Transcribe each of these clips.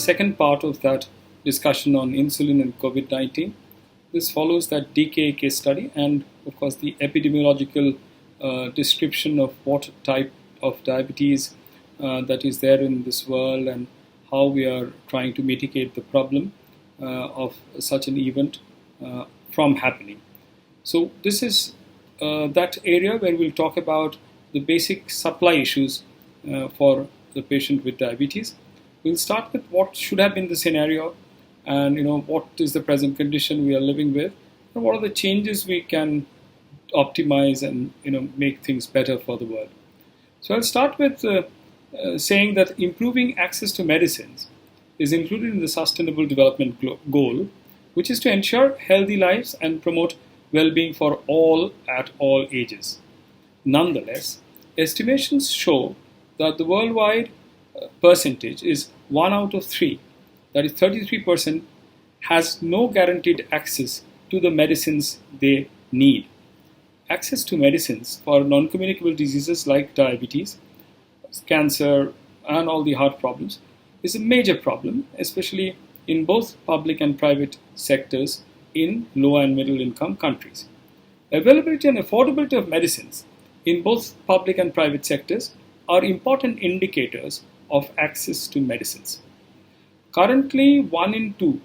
second part of that discussion on insulin and COVID-19. This follows that DKA case study and, of course, the epidemiological description of what type of diabetes that is there in this world and how we are trying to mitigate the problem of such an event from happening. So this is that area where we'll talk about the basic supply issues for the patient with diabetes. We'll start with what should have been the scenario, and what is the present condition we are living with, and what are the changes we can optimize and make things better for the world. So I'll start with saying that improving access to medicines is included in the Sustainable Development Goal, which is to ensure healthy lives and promote well-being for all at all ages. Nonetheless, estimations show that the worldwide percentage is 1 out of 3, that is 33%, has no guaranteed access to the medicines they need. Access to medicines for non-communicable diseases like diabetes, cancer, and all the heart problems is a major problem, especially in both public and private sectors in low and middle income countries. Availability and affordability of medicines in both public and private sectors are important indicators of access to medicines. Currently, 1 in 2,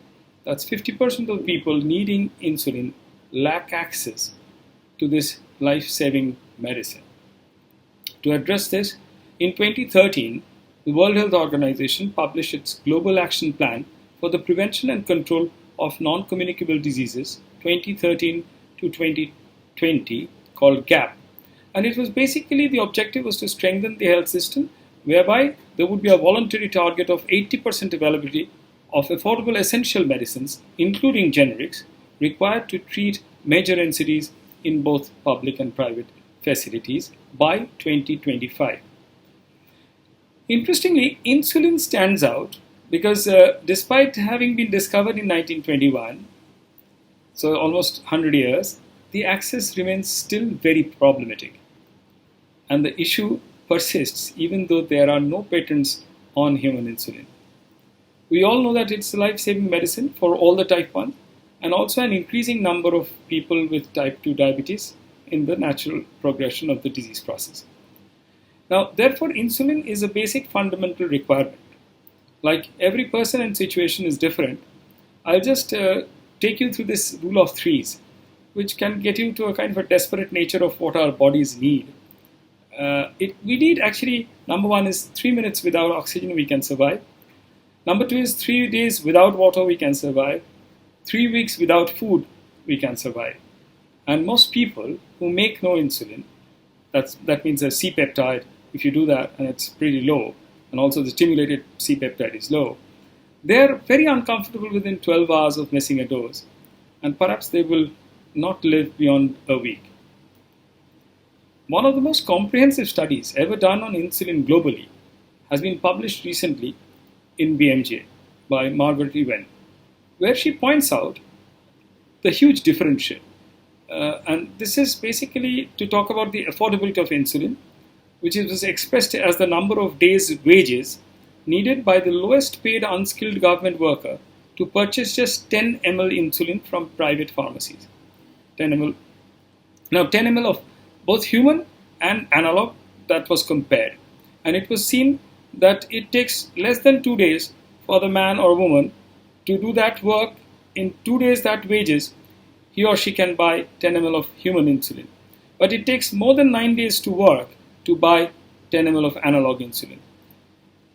that's 50% of people needing insulin, lack access to this life-saving medicine. To address this, in 2013, the World Health Organization published its Global Action Plan for the Prevention and Control of Non-Communicable Diseases 2013 to 2020, called GAP. And it was basically, the objective was to strengthen the health system, whereby there would be a voluntary target of 80% availability of affordable essential medicines, including generics, required to treat major NCDs in both public and private facilities by 2025. Interestingly, insulin stands out because despite having been discovered in 1921, so almost 100 years, the access remains still very problematic. And the issue persists even though there are no patents on human insulin. We all know that it's a life-saving medicine for all the type 1 and also an increasing number of people with type 2 diabetes in the natural progression of the disease process. Now, therefore, insulin is a basic fundamental requirement. Like every person and situation is different, I'll just take you through this rule of threes, which can get you to a kind of a desperate nature of what our bodies need. We need actually, number 1 is 3 minutes without oxygen we can survive. Number 2 is 3 days without water we can survive. 3 weeks without food we can survive. And most people who make no insulin, that means a C-peptide, if you do that and it's pretty low, and also the stimulated C-peptide is low, they're very uncomfortable within 12 hours of missing a dose, and perhaps they will not live beyond a week. One of the most comprehensive studies ever done on insulin globally has been published recently in BMJ by Margaret Ewen, where she points out the huge differential. And this is basically to talk about the affordability of insulin, which was expressed as the number of days' wages needed by the lowest paid unskilled government worker to purchase just 10 ml insulin from private pharmacies. 10 ml. Now, 10 ml of both human and analog, that was compared. And it was seen that it takes less than 2 days for the man or woman to do that work. In 2 days, that wages, he or she can buy 10 ml of human insulin. But it takes more than 9 days to work to buy 10 ml of analog insulin.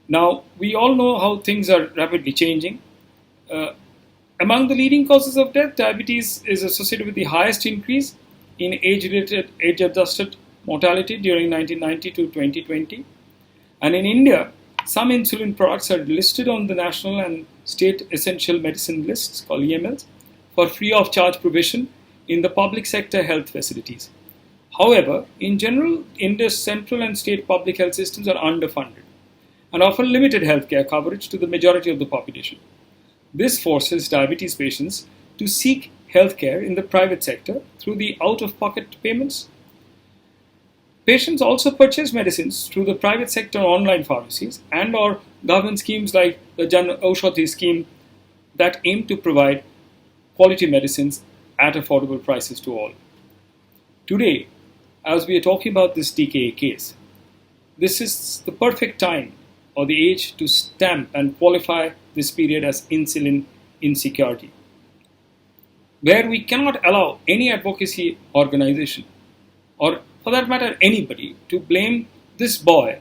Now, we all know how things are rapidly changing. Among the leading causes of death, diabetes is associated with the highest increase in age-adjusted mortality during 1990 to 2020. And in India, some insulin products are listed on the national and state essential medicine lists, called EMLs, for free of charge provision in the public sector health facilities. However, in general, India's central and state public health systems are underfunded and offer limited healthcare coverage to the majority of the population. This forces diabetes patients to seek healthcare in the private sector through the out-of-pocket payments. Patients also purchase medicines through the private sector online pharmacies and or government schemes like the Jan Aushadhi scheme that aimed to provide quality medicines at affordable prices to all. Today, as we are talking about this DKA case, this is the perfect time or the age to stamp and qualify this period as insulin insecurity, where we cannot allow any advocacy organization, or for that matter anybody, to blame this boy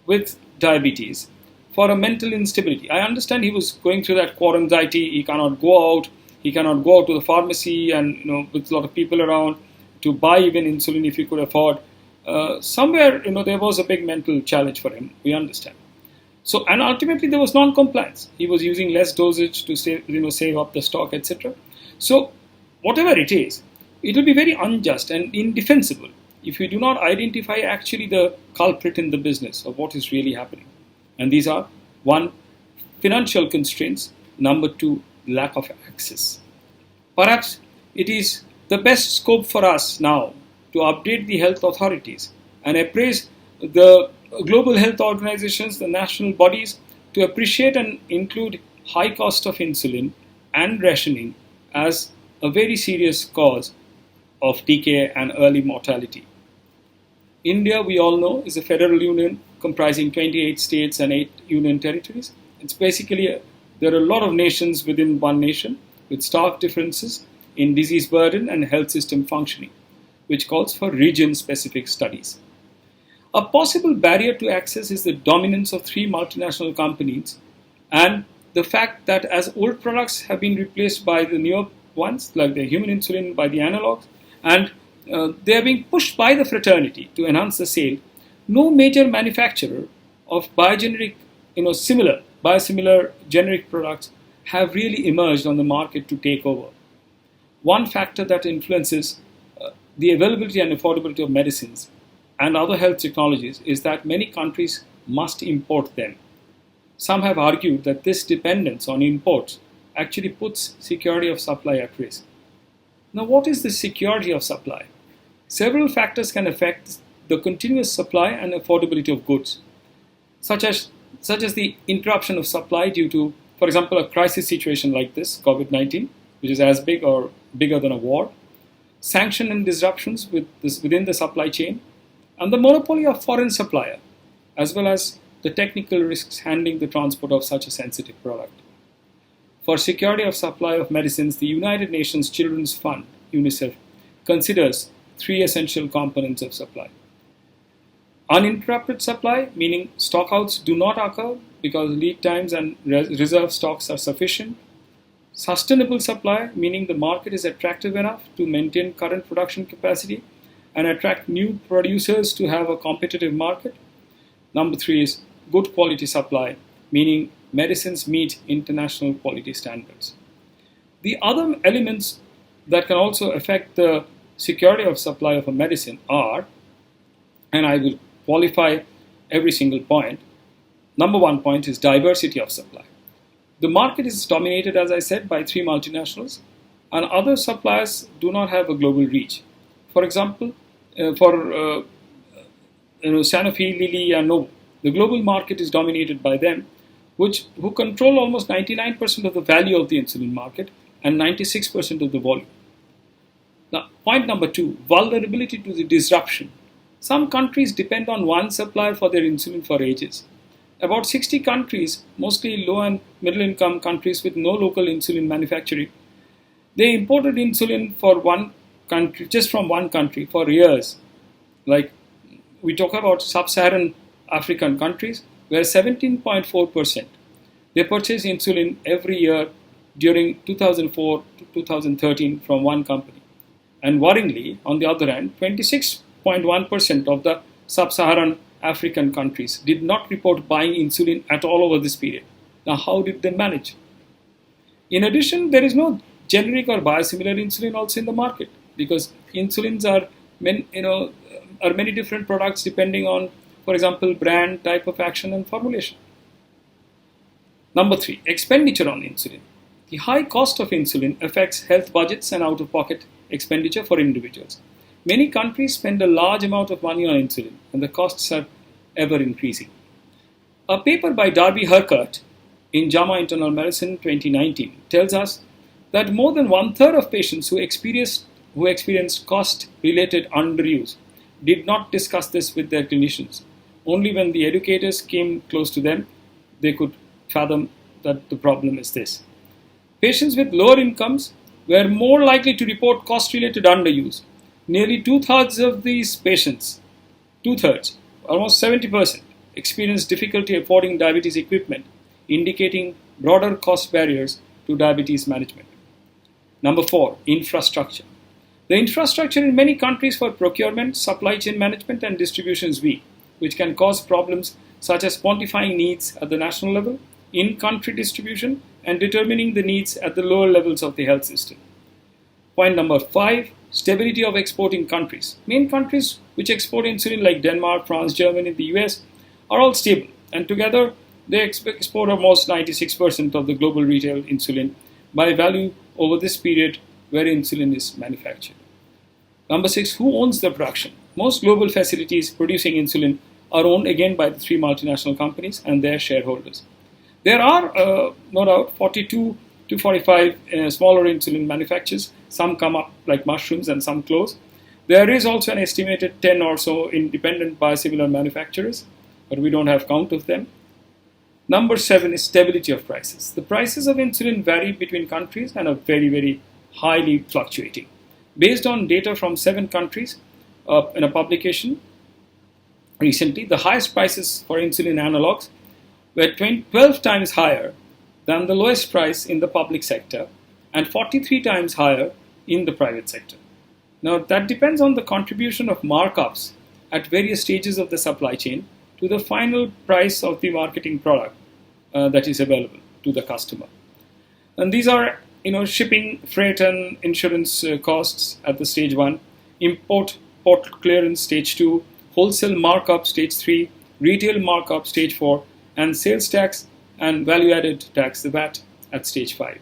with diabetes for a mental instability. I understand he was going through that quarantine, he cannot go out to the pharmacy and with a lot of people around to buy even insulin if he could afford. Somewhere there was a big mental challenge for him, we understand. So, and ultimately there was non-compliance. He was using less dosage to save up the stock, etc. So whatever it is, it will be very unjust and indefensible if we do not identify actually the culprit in the business of what is really happening. And these are: 1, financial constraints; 2, lack of access. Perhaps it is the best scope for us now to update the health authorities and appraise the global health organizations, the national bodies, to appreciate and include high cost of insulin and rationing as a very serious cause of decay and early mortality. India, we all know, is a federal union comprising 28 states and 8 union territories. It's basically, there are a lot of nations within one nation with stark differences in disease burden and health system functioning, which calls for region-specific studies. A possible barrier to access is the dominance of 3 multinational companies and the fact that as old products have been replaced by the newer ones, like the human insulin by the analogs, and they are being pushed by the fraternity to enhance the sale, no major manufacturer of biosimilar generic products have really emerged on the market to take over. One factor that influences the availability and affordability of medicines and other health technologies is that many countries must import them. Some have argued that this dependence on imports actually puts security of supply at risk. Now, what is the security of supply? Several factors can affect the continuous supply and affordability of goods, such as the interruption of supply due to, for example, a crisis situation like this, Covid19, which is as big or bigger than a war, sanction and disruptions within the supply chain, and the monopoly of foreign supplier, as well as the technical risks handling the transport of such a sensitive product. For security of supply of medicines, the United Nations Children's Fund, UNICEF, considers 3 essential components of supply. Uninterrupted supply, meaning stockouts do not occur because lead times and reserve stocks are sufficient. Sustainable supply, meaning the market is attractive enough to maintain current production capacity and attract new producers to have a competitive market. 3 is good quality supply, meaning medicines meet international quality standards. The other elements that can also affect the security of supply of a medicine are, and I will qualify every single point. 1 point is diversity of supply. The market is dominated, as I said, by 3 multinationals, and other suppliers do not have a global reach. For example, Sanofi, Lilly, and Novo, the global market is dominated by them, who control almost 99% of the value of the insulin market and 96% of the volume. Now, point 2, vulnerability to the disruption. Some countries depend on one supplier for their insulin for ages. About 60 countries, mostly low and middle income countries with no local insulin manufacturing, they imported insulin for one country, just from one country for years. Like we talk about sub-Saharan African countries, where 17.4% they purchase insulin every year during 2004 to 2013 from one company. And worryingly, on the other hand, 26.1% of the sub-Saharan African countries did not report buying insulin at all over this period. Now, how did they manage? In addition, there is no generic or biosimilar insulin also in the market, because insulins are many different products depending on, for example, brand, type of action, and formulation. 3, expenditure on insulin. The high cost of insulin affects health budgets and out-of-pocket expenditure for individuals. Many countries spend a large amount of money on insulin, and the costs are ever increasing. A paper by Darby Herkert in JAMA Internal Medicine 2019 tells us that more than one-third of patients who experienced cost-related underuse did not discuss this with their clinicians. Only when the educators came close to them, they could fathom that the problem is this. Patients with lower incomes were more likely to report cost-related underuse. Nearly two-thirds of these patients, almost 70%, experienced difficulty affording diabetes equipment, indicating broader cost barriers to diabetes management. Number 4, infrastructure. The infrastructure in many countries for procurement, supply chain management, and distribution is weak, which can cause problems such as quantifying needs at the national level, in-country distribution, and determining the needs at the lower levels of the health system. Point number 5, stability of exporting countries. Main countries which export insulin like Denmark, France, Germany, the US are all stable, and together they export almost 96% of the global retail insulin by value over this period where insulin is manufactured. Number 6, who owns the production? Most global facilities producing insulin are owned again by the 3 multinational companies and their shareholders. There are, no doubt, 42 to 45 smaller insulin manufacturers. Some come up like mushrooms and some close. There is also an estimated 10 or so independent biosimilar manufacturers, but we don't have count of them. Number 7 is stability of prices. The prices of insulin vary between countries and are very, very highly fluctuating. Based on data from 7 countries in a publication recently, the highest prices for insulin analogs were 12 times higher than the lowest price in the public sector and 43 times higher in the private sector. Now, that depends on the contribution of markups at various stages of the supply chain to the final price of the marketing product that is available to the customer. And these are, shipping, freight, and insurance costs at the stage 1, port clearance stage 2, wholesale markup stage 3, retail markup stage 4, and sales tax and value-added tax, the VAT, at stage 5.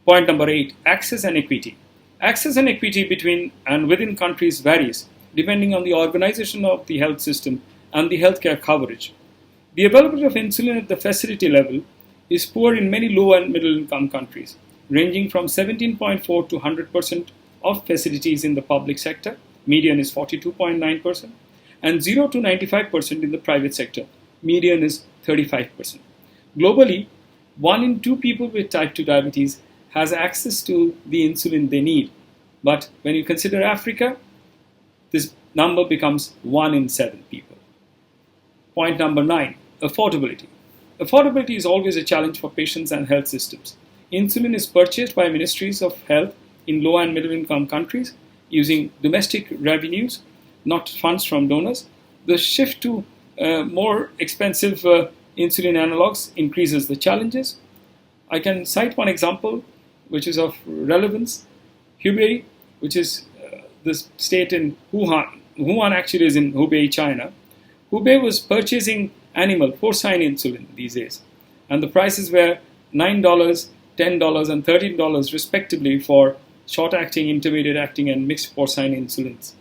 Point number 8, access and equity. Access and equity between and within countries varies depending on the organization of the health system and the healthcare coverage. The availability of insulin at the facility level is poor in many low and middle income countries, ranging from 17.4 to 100% of facilities in the public sector, median is 42.9%, and 0 to 95% in the private sector, median is 35%. Globally, 1 in 2 people with type 2 diabetes has access to the insulin they need. But when you consider Africa, this number becomes 1 in 7 people. Point number 9, affordability. Affordability is always a challenge for patients and health systems. Insulin is purchased by ministries of health in low and middle income countries using domestic revenues, not funds from donors. The shift to more expensive insulin analogs increases the challenges. I can cite one example which is of relevance. Hubei, which is the state in Wuhan. Wuhan actually is in Hubei, China. Hubei was purchasing animal porcine insulin these days, and the prices were $9, $10, and $13 respectively for short-acting, intermediate-acting, and mixed porcine insulins.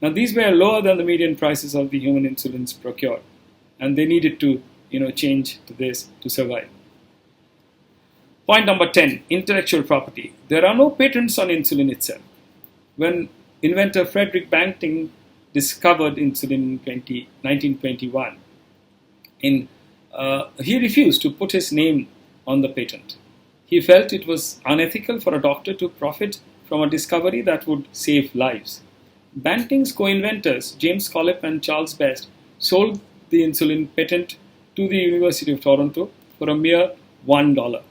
Now, these were lower than the median prices of the human insulins procured, and they needed to, change to this to survive. Point number 10, intellectual property. There are no patents on insulin itself. When inventor Frederick Banting discovered insulin in 1921, he refused to put his name on the patent. He felt it was unethical for a doctor to profit from a discovery that would save lives. Banting's co-inventors, James Collip and Charles Best, sold the insulin patent to the University of Toronto for a mere $1.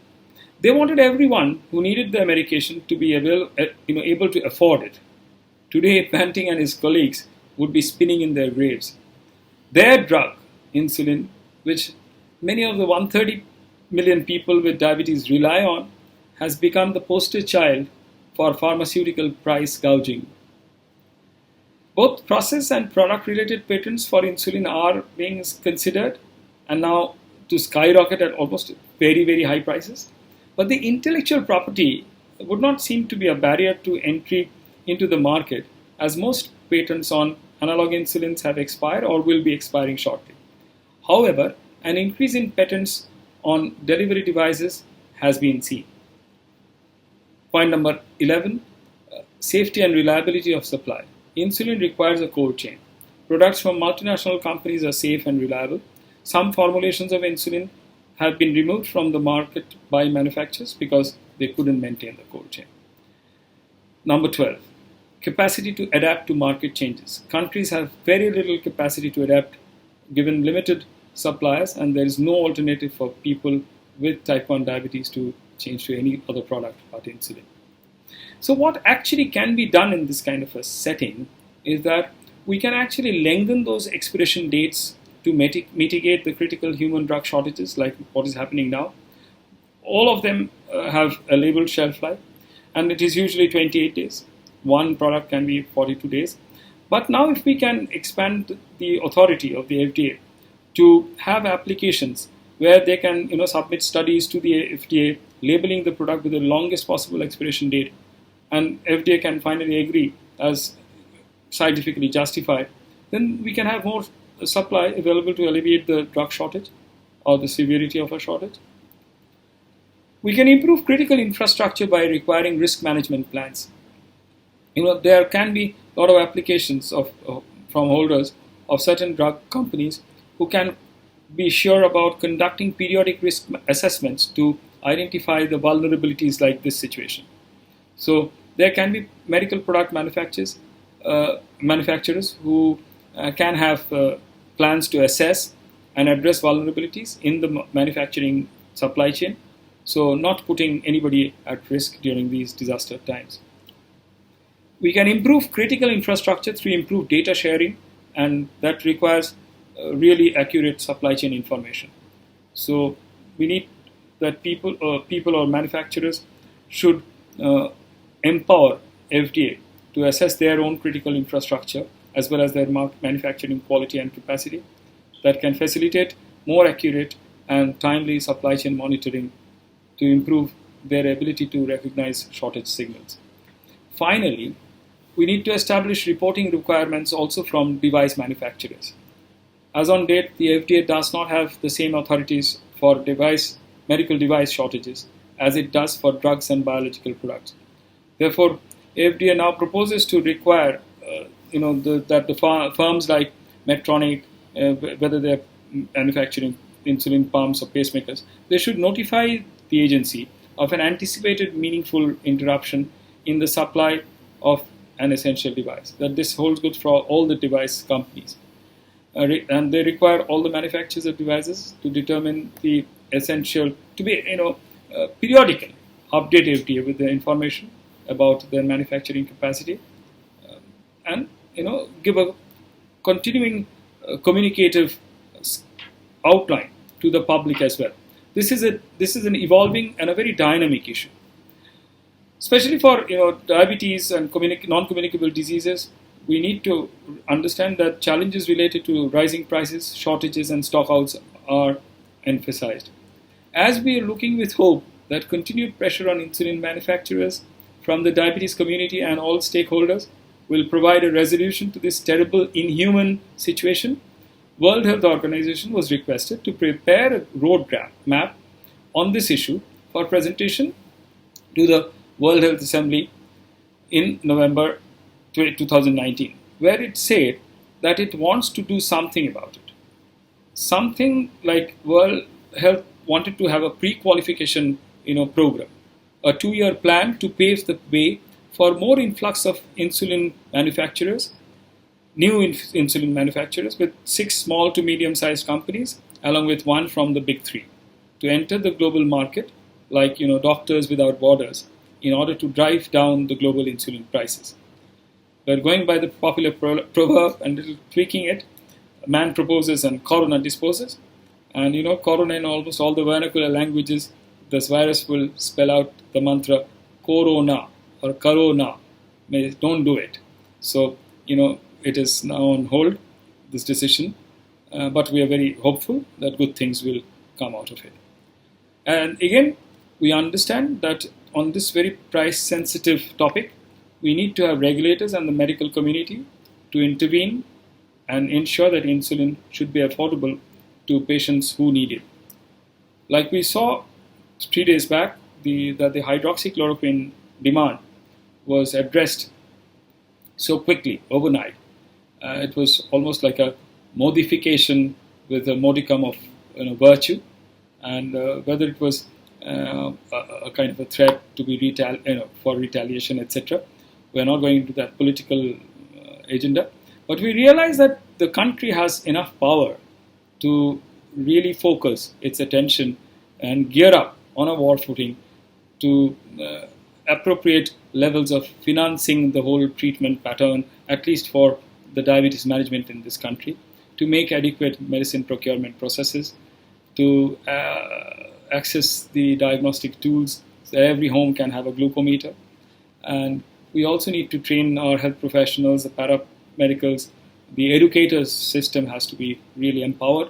They wanted everyone who needed the medication to be able to afford it. Today, Banting and his colleagues would be spinning in their graves. Their drug, insulin, which many of the 130 million people with diabetes rely on, has become the poster child for pharmaceutical price gouging. Both process and product-related patents for insulin are being considered, and now to skyrocket at almost very, very high prices. But the intellectual property would not seem to be a barrier to entry into the market, as most patents on analog insulins have expired or will be expiring shortly. However, an increase in patents on delivery devices has been seen. Point number 11, safety and reliability of supply. Insulin requires a cold chain. Products from multinational companies are safe and reliable. Some formulations of insulin have been removed from the market by manufacturers because they couldn't maintain the cold chain. Number 12, capacity to adapt to market changes. Countries have very little capacity to adapt given limited suppliers, and there is no alternative for people with type 1 diabetes to change to any other product but insulin. So what actually can be done in this kind of a setting is that we can actually lengthen those expiration dates to mitigate the critical human drug shortages like what is happening now. All of them have a labeled shelf life, and it is usually 28 days. One product can be 42 days. But now if we can expand the authority of the FDA to have applications where they can submit studies to the FDA labeling the product with the longest possible expiration date, and FDA can finally agree as scientifically justified, then we can have more supply available to alleviate the drug shortage or the severity of a shortage. We can improve critical infrastructure by requiring risk management plans. There can be a lot of applications from holders of certain drug companies who can be sure about conducting periodic risk assessments to identify the vulnerabilities like this situation. So there can be medical product manufacturers who can have plans to assess and address vulnerabilities in the manufacturing supply chain, so not putting anybody at risk during these disaster times. We can improve critical infrastructure through improved data sharing, and that requires really accurate supply chain information. So we need that people or manufacturers should empower FDA to assess their own critical infrastructure as well as their manufacturing quality and capacity that can facilitate more accurate and timely supply chain monitoring to improve their ability to recognize shortage signals. Finally, we need to establish reporting requirements also from device manufacturers. As on date, the FDA does not have the same authorities for medical device shortages as it does for drugs and biological products. Therefore, FDA now proposes to require that the firms like Medtronic, whether they're manufacturing insulin pumps or pacemakers, they should notify the agency of an anticipated meaningful interruption in the supply of an essential device. That this holds good for all the device companies. And they require all the manufacturers of devices to determine the essential, to be periodically update FDA with the information about their manufacturing capacity, and give a continuing communicative outline to the public as well. This is an evolving and a very dynamic issue, especially for diabetes and non-communicable diseases. We need to understand that challenges related to rising prices, shortages, and stockouts are emphasized. As we are looking with hope that continued pressure on insulin manufacturers from the diabetes community and all stakeholders will provide a resolution to this terrible, inhuman situation, World Health Organization was requested to prepare a roadmap on this issue for presentation to the World Health Assembly in November 2019, where it said that it wants to do something about it. Something like World Health wanted to have a pre-qualification program, a 2-year plan to pave the way for more influx of insulin manufacturers, new insulin manufacturers, with 6 small to medium-sized companies, along with one from the big 3, to enter the global market like Doctors Without Borders in order to drive down the global insulin prices. We're going by the popular proverb and little tweaking it. Man proposes and Corona disposes. And Corona in almost all the vernacular languages, this virus will spell out the mantra Corona or Corona. Don't do it. So, it is now on hold, this decision. But we are very hopeful that good things will come out of it. And again, we understand that on this very price-sensitive topic, we need to have regulators and the medical community to intervene and ensure that insulin should be affordable to patients who need it. Like we saw 3 days back, that the hydroxychloroquine demand was addressed so quickly, overnight. It was almost like a modification with a modicum of virtue, and whether it was a kind of a threat to be for retaliation, etc. We're not going into that political agenda, but we realize that the country has enough power to really focus its attention and gear up on a war footing to appropriate levels of financing the whole treatment pattern, at least for the diabetes management in this country, to make adequate medicine procurement processes, to access the diagnostic tools so that every home can have a glucometer. And we also need to train our health professionals, the paramedicals, the educators system has to be really empowered.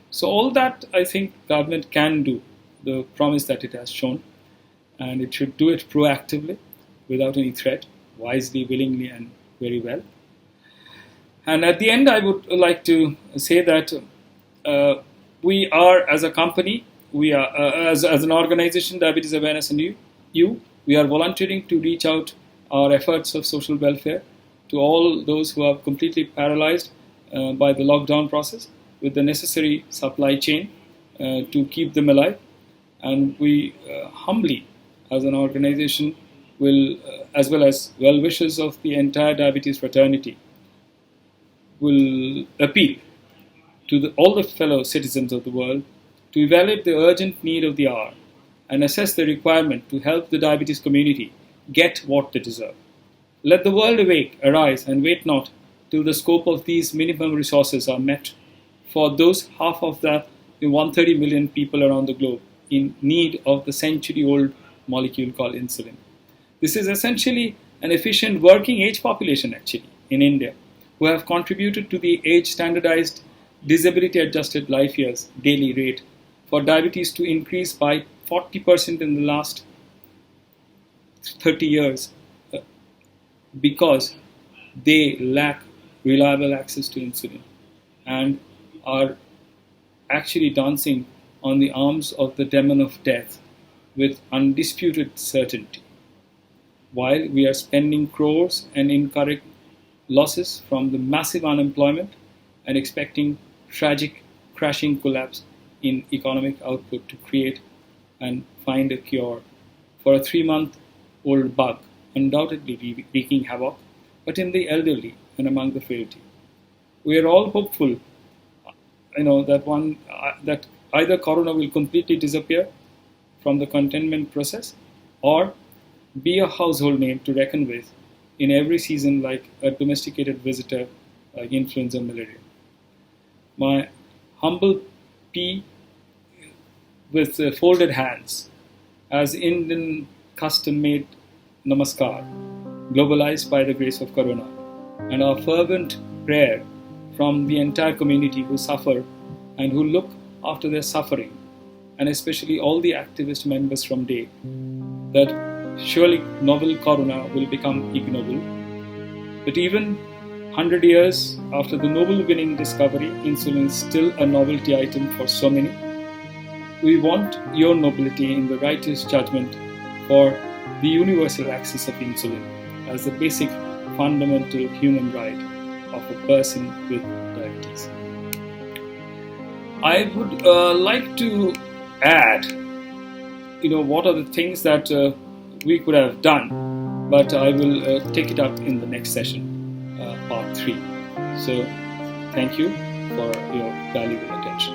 So all that I think government can do, the promise that it has shown, and it should do it proactively, without any threat, wisely, willingly, and very well. And at the end, I would like to say that we are, as a company, we are as an organization, Diabetes Awareness and we are volunteering to reach out our efforts of social welfare to all those who are completely paralyzed by the lockdown process, with the necessary supply chain to keep them alive. And we humbly, as an organization, will, as well as well-wishers of the entire diabetes fraternity, will appeal to all the fellow citizens of the world to evaluate the urgent need of the hour and assess the requirement to help the diabetes community get what they deserve. Let the world awake, arise, and wait not till the scope of these minimum resources are met for those half of the 130 million people around the globe in need of the century-old molecule called insulin. This is essentially an efficient working age population actually in India, who have contributed to the age-standardized disability-adjusted life years daily rate for diabetes to increase by 40% in the last 30 years because they lack reliable access to insulin and are actually dancing on the arms of the demon of death with undisputed certainty, while we are spending crores and incurring losses from the massive unemployment and expecting tragic crashing collapse in economic output to create and find a cure for a 3-month-old bug undoubtedly wreaking havoc, but in the elderly and among the frailty. We are all hopeful, that either corona will completely disappear from the containment process, or be a household name to reckon with in every season, like a domesticated visitor like influenza and malaria. My humble plea with folded hands, as Indian custom-made namaskar, globalized by the grace of corona, and our fervent prayer from the entire community who suffer and who look after their suffering, and especially all the activist members from day, that surely novel corona will become ignoble. But even 100 years after the Nobel-winning discovery, insulin is still a novelty item for so many. We want your nobility in the righteous judgment for the universal access of insulin as the basic fundamental human right of a person with diabetes. I would like to add, what are the things that we could have done, but I will take it up in the next session, part 3. So, thank you for your valuable attention.